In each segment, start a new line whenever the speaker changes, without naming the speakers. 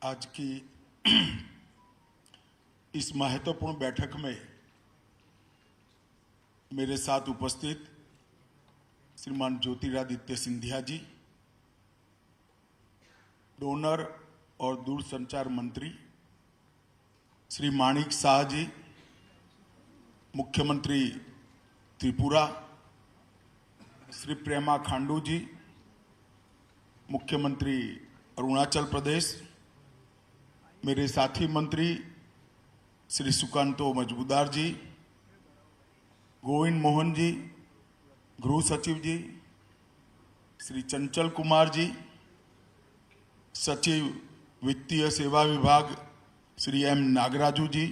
आज की इस महत्वपूर्ण बैठक में मेरे साथ उपस्थित श्रीमान ज्योतिरादित्य सिंधिया जी, डोनर और दूरसंचार मंत्री श्री माणिक शाह जी, मुख्यमंत्री त्रिपुरा श्री प्रेमा खांडू जी, मुख्यमंत्री अरुणाचल प्रदेश, मेरे साथी मंत्री श्री सुकांतो मजमूदार जी, गोविंद मोहन जी, गृह सचिव जी, श्री चंचल कुमार जी, सचिव वित्तीय सेवा विभाग श्री एम नागराजू जी,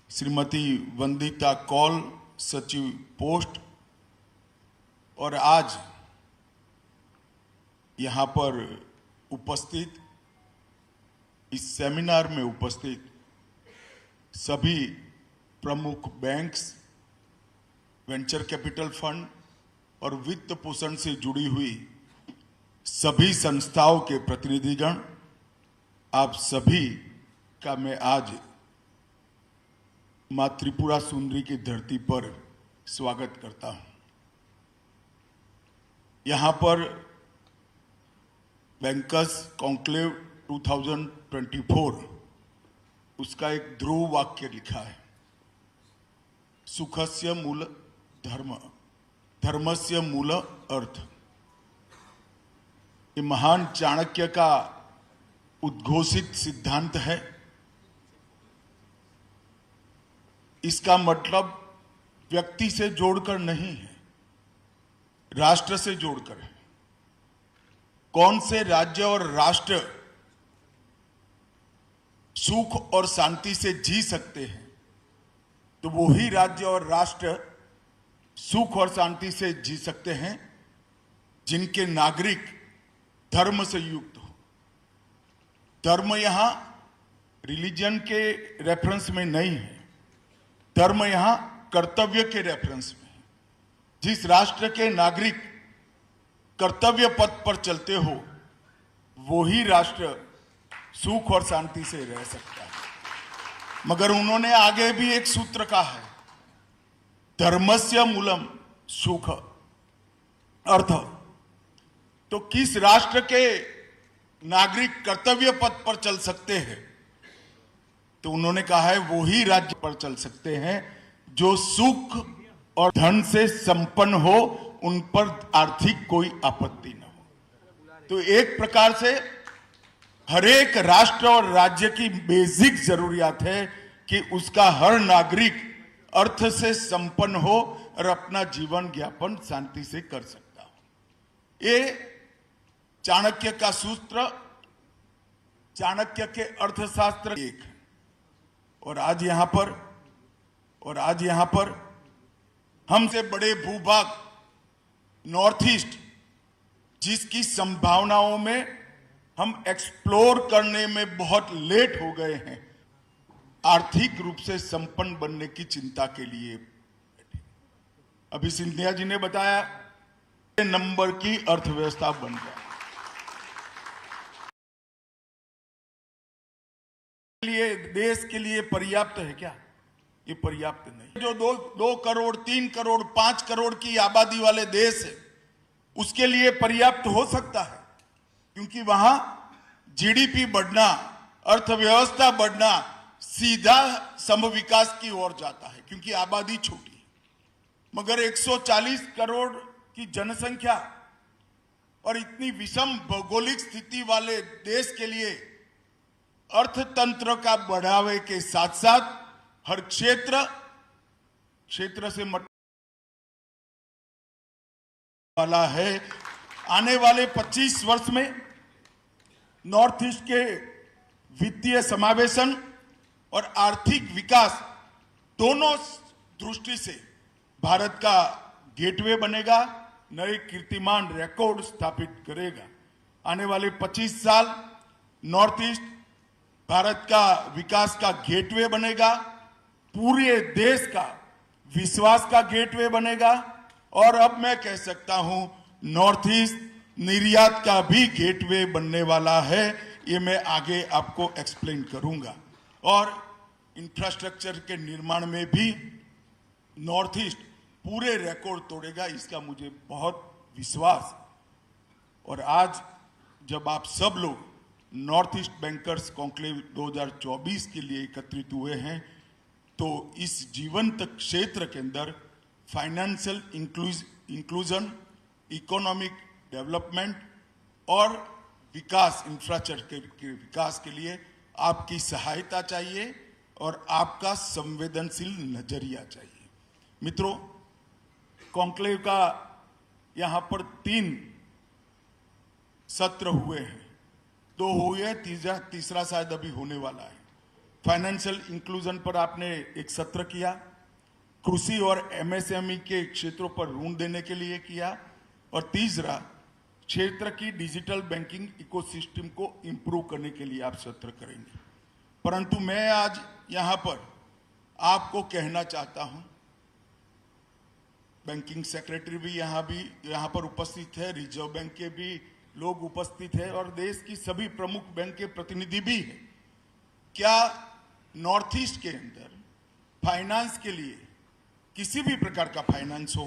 श्रीमती वंदिता कौल, सचिव पोस्ट, और आज यहाँ पर उपस्थित इस सेमिनार में उपस्थित सभी प्रमुख बैंक्स, वेंचर कैपिटल फंड और वित्त पोषण से जुड़ी हुई सभी संस्थाओं के प्रतिनिधिगण, आप सभी का मैं आज मां त्रिपुरा सुंदरी की धरती पर स्वागत करता हूं। यहां पर बैंकर्स कॉन्क्लेव 2024 उसका एक ध्रुव वाक्य लिखा है, सुखस्य मूल धर्म, धर्मस्य मूल अर्थ। ये महान चाणक्य का उद्घोषित सिद्धांत है। इसका मतलब व्यक्ति से जोड़कर नहीं है, राष्ट्र से जोड़कर है। कौन से राज्य और राष्ट्र सुख और शांति से जी सकते हैं, तो वही राज्य और राष्ट्र सुख और शांति से जी सकते हैं जिनके नागरिक धर्म से युक्त हो। धर्म यहां रिलीजन के रेफरेंस में नहीं है, धर्म यहां कर्तव्य के रेफरेंस में है। जिस राष्ट्र के नागरिक कर्तव्य पथ पर चलते हो, वही राष्ट्र सुख और शांति से रह सकता है। मगर उन्होंने आगे भी एक सूत्र कहा है, धर्मस्य मूलम सुख अर्थ। तो किस राष्ट्र के नागरिक कर्तव्य पथ पर चल सकते हैं, तो उन्होंने कहा है वही राज्य पर चल सकते हैं जो सुख और धन से संपन्न हो, उन पर आर्थिक कोई आपत्ति न हो। तो एक प्रकार से हर एक राष्ट्र और राज्य की बेसिक जरूरियात है कि उसका हर नागरिक अर्थ से संपन्न हो और अपना जीवन यापन शांति से कर सकता हो। ये चाणक्य का सूत्र, चाणक्य के अर्थशास्त्र एक है। और आज यहां पर हमसे बड़े भूभाग नॉर्थ ईस्ट, जिसकी संभावनाओं में हम एक्सप्लोर करने में बहुत लेट हो गए हैं, आर्थिक रूप से संपन्न बनने की चिंता के लिए। अभी सिंधिया जी ने बताया नंबर की अर्थव्यवस्था बन गया। देश के लिए पर्याप्त है क्या? ये पर्याप्त नहीं। जो 2 करोड़ 3 करोड़ 5 करोड़ की आबादी वाले देश है, उसके लिए पर्याप्त हो सकता है, क्योंकि वहां जीडीपी बढ़ना, अर्थव्यवस्था बढ़ना सीधा सम विकास की ओर जाता है, क्योंकि आबादी छोटी है। मगर 140 करोड़ की जनसंख्या और इतनी विषम भौगोलिक स्थिति वाले देश के लिए अर्थतंत्र का बढ़ावे के साथ साथ हर क्षेत्र से वाला है। आने वाले 25 वर्ष में नॉर्थ ईस्ट के वित्तीय समावेशन और आर्थिक विकास दोनों दृष्टि से भारत का गेटवे बनेगा, नए कीर्तिमान रिकॉर्ड स्थापित करेगा। आने वाले 25 साल नॉर्थ ईस्ट भारत का विकास का गेटवे बनेगा, पूरे देश का विश्वास का गेटवे बनेगा, और अब मैं कह सकता हूं नॉर्थ ईस्ट निर्यात का भी गेटवे बनने वाला है। ये मैं आगे आपको एक्सप्लेन करूंगा। और इंफ्रास्ट्रक्चर के निर्माण में भी नॉर्थ ईस्ट पूरे रिकॉर्ड तोड़ेगा, इसका मुझे बहुत विश्वास। और आज जब आप सब लोग नॉर्थ ईस्ट बैंकर्स कॉन्क्लेव 2024 के लिए एकत्रित हुए हैं, तो इस जीवंत क्षेत्र के अंदर फाइनेंशियल इंक्लूजन, इकोनॉमिक डेवलपमेंट और विकास, इंफ्रास्ट्रक्चर के विकास के लिए आपकी सहायता चाहिए और आपका संवेदनशील नजरिया चाहिए। मित्रों, कॉन्क्लेव का यहाँ पर 3 सत्र हुए हैं, 2 हुए, तीसरा शायद अभी होने वाला है। फाइनेंशियल इंक्लूजन पर आपने एक सत्र किया, कृषि और एमएसएमई के क्षेत्रों पर ऋण देने के लिए किया, और तीसरा क्षेत्र की डिजिटल बैंकिंग इकोसिस्टम को इंप्रूव करने के लिए आप सत्र करेंगे। परंतु मैं आज यहाँ पर आपको कहना चाहता हूँ, बैंकिंग सेक्रेटरी भी यहाँ पर उपस्थित है, रिजर्व बैंक के भी लोग उपस्थित है और देश की सभी प्रमुख बैंक के प्रतिनिधि भी हैं। क्या नॉर्थ ईस्ट के अंदर फाइनेंस के लिए, किसी भी प्रकार का फाइनेंस हो,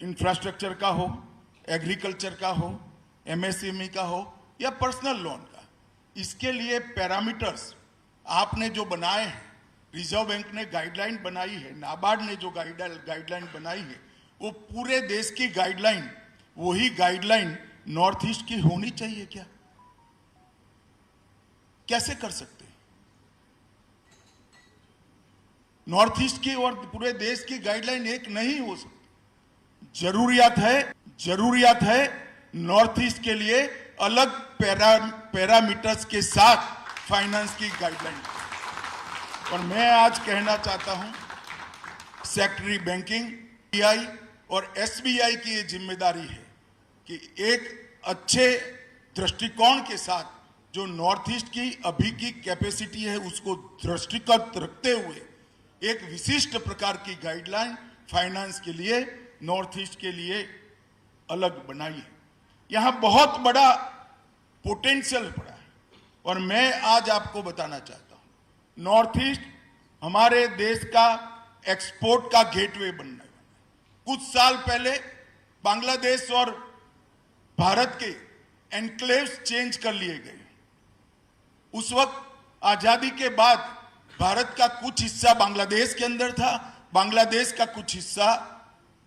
इंफ्रास्ट्रक्चर का हो, एग्रीकल्चर का हो, एमएसएमई का हो या पर्सनल लोन का, इसके लिए पैरामीटर्स आपने जो बनाए हैं, रिजर्व बैंक ने गाइडलाइन बनाई है, नाबार्ड ने जो गाइडलाइन बनाई है, वो पूरे देश की गाइडलाइन, वही गाइडलाइन नॉर्थ ईस्ट की होनी चाहिए क्या? कैसे कर सकते हैं? नॉर्थ ईस्ट की और पूरे देश की गाइडलाइन एक नहीं हो सकती। जरूरियात है नॉर्थ ईस्ट के लिए अलग पैरामीटर्स के साथ फाइनेंस की गाइडलाइन। और मैं आज कहना चाहता हूं, सेक्रेटरी बैंकिंग, पीआई और एसबीआई की ये जिम्मेदारी है कि एक अच्छे दृष्टिकोण के साथ जो नॉर्थ ईस्ट की अभी की कैपेसिटी है, उसको दृष्टिगत रखते हुए एक विशिष्ट प्रकार की गाइडलाइन फाइनेंस के लिए, नॉर्थ ईस्ट के लिए अलग बनाई है। यहां बहुत बड़ा पोटेंशियल पड़ा है और मैं आज आपको बताना चाहता हूं, नॉर्थ ईस्ट हमारे देश का एक्सपोर्ट का गेटवे बनने वाला है। कुछ साल पहले बांग्लादेश और भारत के एनक्लेव्स चेंज कर लिए गए। उस वक्त आजादी के बाद भारत का कुछ हिस्सा बांग्लादेश के अंदर था, बांग्लादेश का कुछ हिस्सा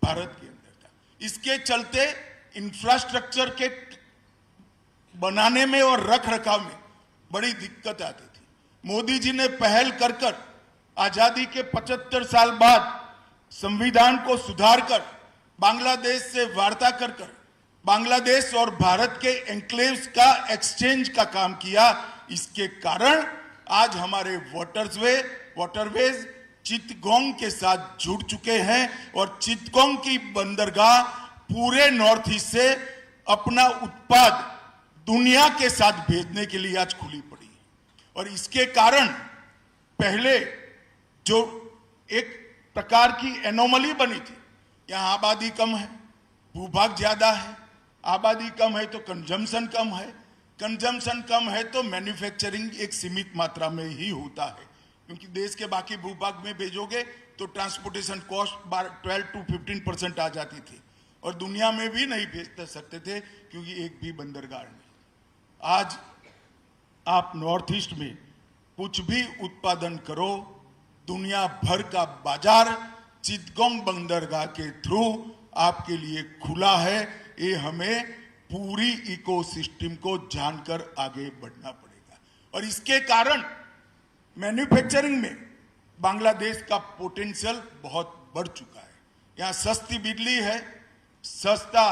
भारत के अंदर था। इसके चलते इंफ्रास्ट्रक्चर के बनाने में और रख रखाव में बड़ी दिक्कत आती थी। मोदी जी ने पहल कर कर आजादी के 75 साल बाद संविधान को सुधार कर बांग्लादेश से वार्ता कर कर बांग्लादेश और भारत के एनक्लेव्स का एक्सचेंज का काम किया। इसके कारण आज हमारे वाटरवेज चिटगोंग के साथ जुड़ चुके हैं और चिटगोंग की बंदरगाह पूरे नॉर्थ ईस्ट से अपना उत्पाद दुनिया के साथ भेजने के लिए आज खुली पड़ी है। और इसके कारण पहले जो एक प्रकार की एनोमली बनी थी, यहाँ आबादी कम है, भूभाग ज्यादा है, आबादी कम है तो कंजम्पशन कम है, कंजम्पशन कम है तो मैन्युफैक्चरिंग एक सीमित मात्रा में ही होता है, क्योंकि देश के बाकी भूभाग में भेजोगे तो ट्रांसपोर्टेशन कॉस्ट 12 to 15% आ जाती थी और दुनिया में भी नहीं भेज सकते थे क्योंकि एक भी बंदरगाह नहीं। आज आप नॉर्थ ईस्ट में कुछ भी उत्पादन करो, दुनिया भर का बाजार चिटगोंग बंदरगाह के थ्रू आपके लिए खुला है। ये हमें पूरी इकोसिस्टम को जानकर आगे बढ़ना पड़ेगा और इसके कारण मैन्युफैक्चरिंग में बांग्लादेश का पोटेंशियल बहुत बढ़ चुका है। यहाँ सस्ती बिजली है, सस्ता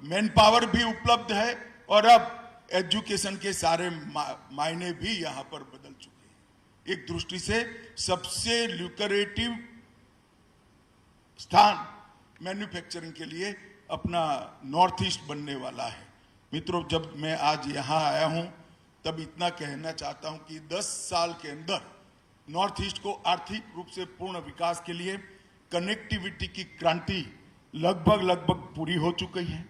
मैन पावर भी उपलब्ध है और अब एजुकेशन के सारे मायने भी यहाँ पर बदल चुके हैं। एक दृष्टि से सबसे ल्यूक्रेटिव स्थान मैन्युफैक्चरिंग के लिए अपना नॉर्थ ईस्ट बनने वाला है। मित्रों, जब मैं आज यहाँ आया हूँ तब इतना कहना चाहता हूँ कि 10 साल के अंदर नॉर्थ ईस्ट को आर्थिक रूप से पूर्ण विकास के लिए कनेक्टिविटी की क्रांति लगभग पूरी हो चुकी है।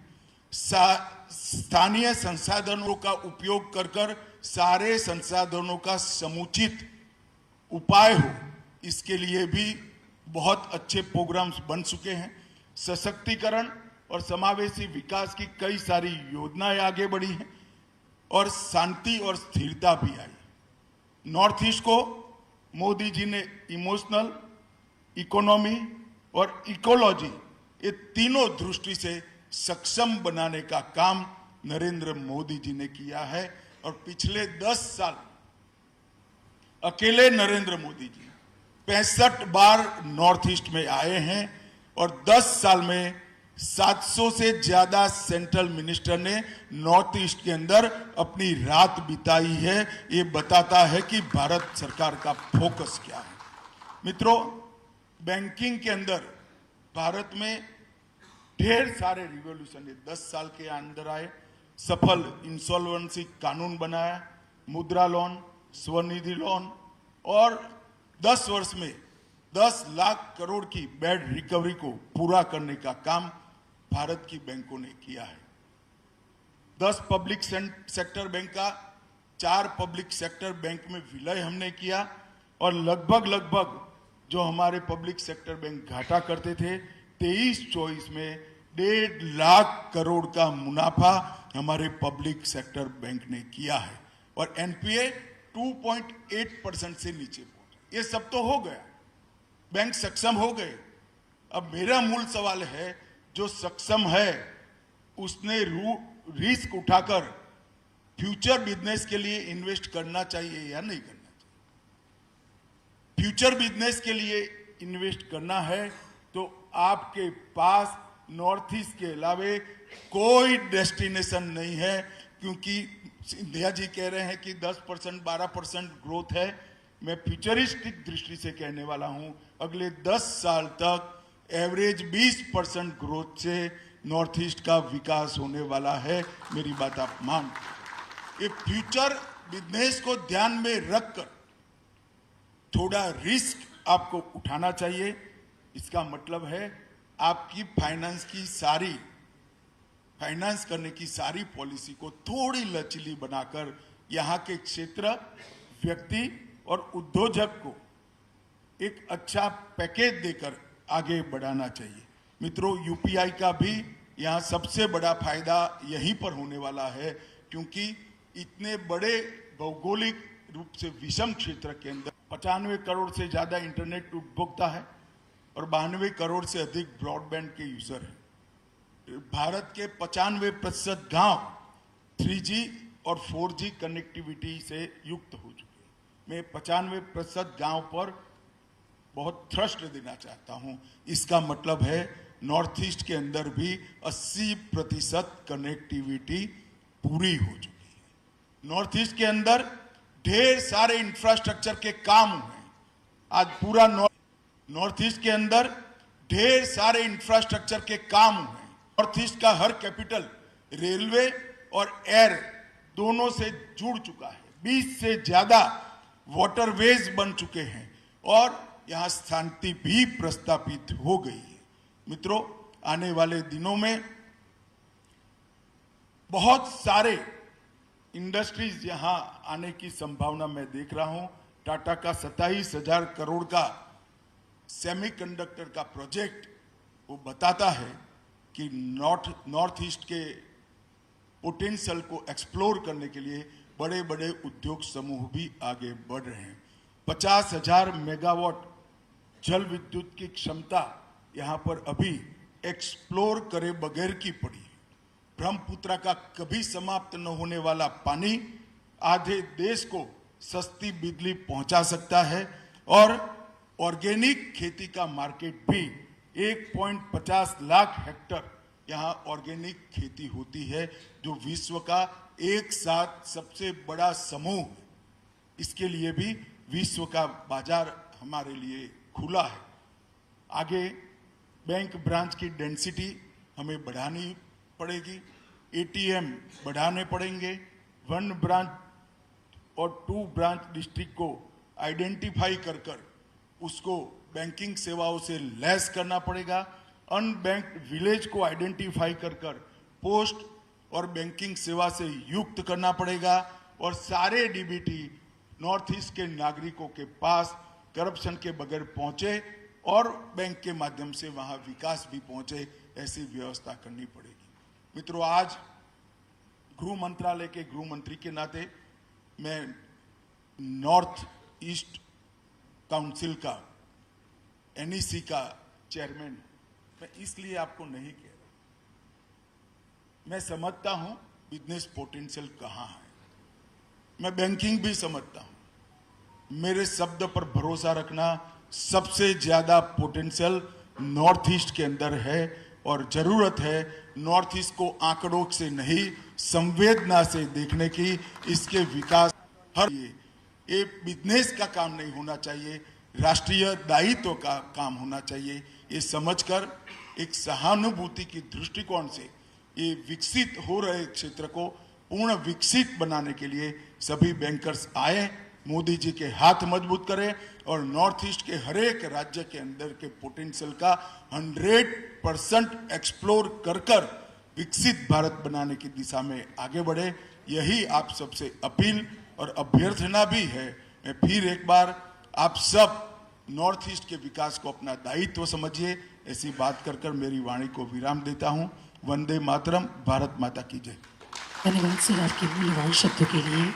स्थानीय संसाधनों का उपयोग कर सारे संसाधनों का समुचित उपाय हो, इसके लिए भी बहुत अच्छे प्रोग्राम्स बन चुके हैं। सशक्तिकरण और समावेशी विकास की कई सारी योजनाएं आगे बढ़ी हैं और शांति और स्थिरता भी आई। नॉर्थ ईस्ट को मोदी जी ने इमोशनल, इकोनॉमी और इकोलॉजी, ये तीनों दृष्टि से सक्षम बनाने का काम नरेंद्र मोदी जी ने किया है। और पिछले 10 साल अकेले नरेंद्र मोदी जी 65 बार नॉर्थ ईस्ट में आए हैं और 10 साल में 700 से ज्यादा सेंट्रल मिनिस्टर ने नॉर्थ ईस्ट के अंदर अपनी रात बिताई है। ये बताता है कि भारत सरकार का फोकस क्या है। मित्रों, बैंकिंग के अंदर भारत में ढेर सारे रिवॉल्यूशन 10 साल के अंदर आए। सफल इंसॉल्वेंसी कानून बनाया, मुद्रा लोन, स्वनिधि लोन और 10 वर्ष में 10 लाख करोड़ की बेड रिकवरी को पूरा करने का काम भारत की बैंकों ने किया है। 10 पब्लिक सेक्टर बैंक का 4 पब्लिक सेक्टर बैंक में विलय हमने किया और लगभग जो हमारे पब्लिक सेक्टर बैंक घाटा करते थे 23-24 में 1.5 लाख करोड़ का मुनाफा हमारे पब्लिक सेक्टर बैंक ने किया है और एनपीए 2.8% से नीचे पहुंचा। ये सब तो हो गया, बैंक सक्षम हो गए। अब मेरा मूल सवाल है, जो सक्षम है उसने रिस्क उठाकर फ्यूचर बिजनेस के लिए इन्वेस्ट करना चाहिए या नहीं करना चाहिए। फ्यूचर बिजनेस के लिए इन्वेस्ट करना है तो आपके पास नॉर्थ ईस्ट के अलावे कोई डेस्टिनेशन नहीं है, क्योंकि सिंधिया जी कह रहे हैं कि 10% 12% ग्रोथ है। मैं फ्यूचरिस्टिक दृष्टि से कहने वाला हूं, अगले 10 साल तक एवरेज 20% ग्रोथ से नॉर्थ ईस्ट का विकास होने वाला है। मेरी बात आप मान, ये फ्यूचर बिजनेस को ध्यान में रखकर थोड़ा रिस्क आपको उठाना चाहिए। इसका मतलब है आपकी फाइनेंस करने की सारी पॉलिसी को थोड़ी लचीली बनाकर यहाँ के क्षेत्र, व्यक्ति और उद्योजक को एक अच्छा पैकेज देकर आगे बढ़ाना चाहिए। मित्रों, यूपीआई का भी यहाँ सबसे बड़ा फायदा यहीं पर होने वाला है, क्योंकि इतने बड़े भौगोलिक रूप से विषम क्षेत्र के अंदर 95 करोड़ से ज्यादा इंटरनेट उपभोक्ता है और 92 करोड़ से अधिक ब्रॉडबैंड के यूजर हैं। भारत के 95% गांव 3G और 4G कनेक्टिविटी से युक्त हो चुके हैं। मैं 95% गांव पर बहुत थ्रस्ट देना चाहता हूं। इसका मतलब है नॉर्थ ईस्ट के अंदर भी 80% कनेक्टिविटी पूरी हो चुकी है। नॉर्थ ईस्ट के अंदर ढेर सारे इंफ्रास्ट्रक्चर के काम हुए। आज पूरा नॉर्थ ईस्ट के अंदर ढेर सारे इंफ्रास्ट्रक्चर के काम हुए। नॉर्थ ईस्ट का हर कैपिटल रेलवे और एयर दोनों से जुड़ चुका है। 20 से ज्यादा वाटरवेज बन चुके हैं और यहां शांति भी प्रस्तापित हो गई है। मित्रों, आने वाले दिनों में बहुत सारे इंडस्ट्रीज यहां आने की संभावना मैं देख रहा हूं। टाटा का 27,000 करोड़ का सेमीकंडक्टर का प्रोजेक्ट वो बताता है कि नॉर्थ ईस्ट के पोटेंशियल को एक्सप्लोर करने के लिए बड़े बड़े उद्योग समूह भी आगे बढ़ रहे हैं। 50,000 मेगावाट जल विद्युत की क्षमता यहां पर अभी एक्सप्लोर करे बगैर की पड़ी है। ब्रह्मपुत्र का कभी समाप्त न होने वाला पानी आधे देश को सस्ती बिजली पहुंचा सकता है और ऑर्गेनिक खेती का मार्केट भी 1.50 लाख हेक्टर यहाँ ऑर्गेनिक खेती होती है, जो विश्व का एक साथ सबसे बड़ा समूह। इसके लिए भी विश्व का बाजार हमारे लिए खुला है। आगे बैंक ब्रांच की डेंसिटी हमें बढ़ानी पड़ेगी, एटीएम बढ़ाने पड़ेंगे, 1 ब्रांच और 2 ब्रांच डिस्ट्रिक्ट को आइडेंटिफाई कर उसको बैंकिंग सेवाओं से लैस करना पड़ेगा। अनबैंक्ड विलेज को आइडेंटिफाई कर पोस्ट और बैंकिंग सेवा से युक्त करना पड़ेगा और सारे डीबीटी नॉर्थ ईस्ट के नागरिकों के पास करप्शन के बगैर पहुंचे और बैंक के माध्यम से वहां विकास भी पहुंचे, ऐसी व्यवस्था करनी पड़ेगी। मित्रों, आज गृह मंत्रालय के गृह मंत्री के नाते मैं नॉर्थ ईस्ट काउंसिल का, एनईसी का चेयरमैन, मैं इसलिए आपको नहीं कह रहा, मैं समझता हूं बिजनेस पोटेंशियल कहां है, मैं बैंकिंग भी समझता हूं। मेरे शब्द पर भरोसा रखना, सबसे ज्यादा पोटेंशियल नॉर्थ ईस्ट के अंदर है और जरूरत है नॉर्थ ईस्ट को आंकड़ों से नहीं संवेदना से देखने की। इसके विकास हर ये बिजनेस का काम नहीं होना चाहिए, राष्ट्रीय दायित्व का काम होना चाहिए। ये समझकर एक सहानुभूति की दृष्टिकोण से ये विकसित हो रहे क्षेत्र को पूर्ण विकसित बनाने के लिए सभी बैंकर्स आए, मोदी जी के हाथ मजबूत करें और नॉर्थ ईस्ट के हर एक राज्य के अंदर के पोटेंशियल का 100% एक्सप्लोर कर विकसित भारत बनाने की दिशा में आगे बढ़े। यही आप सबसे अपील और अभ्यर्थना भी है। मैं फिर एक बार आप सब नॉर्थ ईस्ट के विकास को अपना दायित्व समझिए, ऐसी बात कर मेरी वाणी को विराम देता हूं। वंदे मातरम, भारत माता की जय।
धन्यवाद सर आपके मूल्यवान शब्दों के लिए।